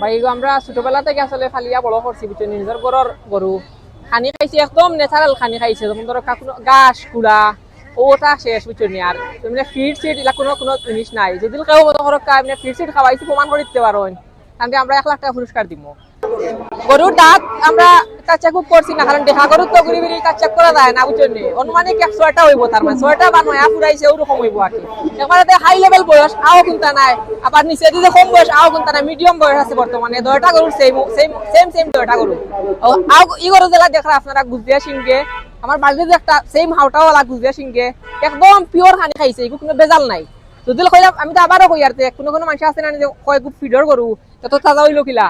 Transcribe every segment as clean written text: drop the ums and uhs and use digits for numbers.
ভাই আমরা ছোটবেলা থেকে আসলে ফালিয়া বড় করছি বুঝছো, নিজের ঘরের গরু খানি খাইছি, একদম ন্যাচারাল খানি খাইছে, যেমন ধরো কোনো ঘাস কুড়া ওটা শেষ বুঝছো নি। আর মানে ফিড সিট এটা কোনো কোনো জিনিস নাই, যদি কেউ মতো করো মানে ফিড সিট খাওয়াইছি প্রমাণ করে দিতে পারো, তাহলে আমরা 1,00,000 টাকা পুরস্কার দিব। গরুর দাঁত আমরা চেক আপ করছি না, কারণ দেখা গরুর তো ঘুরি ঘুরি চেক করা যায় না বুঝছেন, অনুমানিক 100টা হইব, তার মানে 6টা বা 9 ফুরাইছে ওরকম হইব আর কি। এবারে হাই লেভেল বয়স আও কোনটা নাই, আবার নিচে দিকে কম বয়স আও কোনটা নাই, মিডিয়াম বয়স আছে বর্তমানে 10টা গরুর সেম সেম সেম সেম 10টা গরু। আও ই গরু জেলা দেখা আপনারা গুজিয়া সিংহে, আমার বাড়িতে একটা সেম হাওটাওয়ালা গুজিয়া সিংহে একদম পিওর খানি খাইছে, এগুলো কোনো বেজাল নাই। যদি কইলাম আমি তো আবারও কই আর কোনো কোনো মানুষ আছে না কয় খুব ফিডর গরু তত তাজা হইলো কিলা,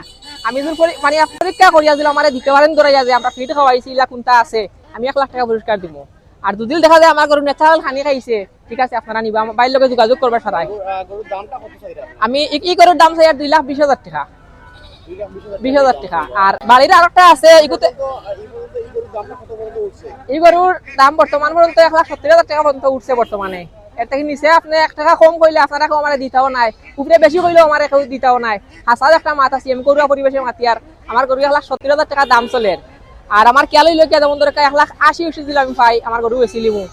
আমি যদি মানে পরীক্ষা করিয়া দিলাম আমার দিতে পারেন ধরাইয়া যে আমরা ফিট খাওয়াইছি ইলা কোনটা আছে, আমি 1,00,000 টাকা পুরস্কার দিব। আর যদি দেখা যায় আমার গরু ন্যাচারাল খানি খাইছে, ঠিক আছে আপনারা নিবা, আমার বাইরের লোকে যোগাযোগ করবে সারাই। আমি ই গরুর দাম চাই আর 2,20,000 টাকা, 20,000 টাকা। আর বাড়ির আরেকটা আছে এই গরুর দাম বর্তমান পর্যন্ত 1,70,000 টাকা পর্যন্ত উঠছে বর্তমানে। এর থেকে নিচে আপনি 1 টাকা কম কইলে আপনারা কেউ আমার দিতাও নাই, উপরে বেশি কইলেও আমার কেউ দিতাও নাই। হাসার একটা মাত আছে, আমি গরুয়া পরিবেশে মাতি আর আমার গরু 1,70,000 টাকা দাম চলে। আর আমার খেয়াল হইল কি যেমন ধরে 1,80 দিলে আমি পাই, আমার গরু বেশি লিমু।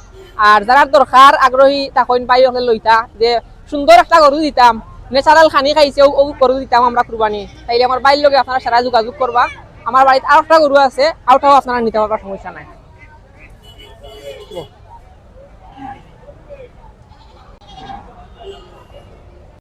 আর যারা দরকার আগ্রহী তখন পাই ওখানে লইতা যে সুন্দর একটা গরু দিতাম, ন্যাচারাল খানি খাইছে ও গরু দিতাম আমরা কুরবানি, তাইলে আমার বাইর লগে আপনারা সারা যোগাযোগ করবা। আমার বাড়িতে আর একটা গরু আছে, আওটাও আপনারা নিতে পারবার সমস্যা নাই।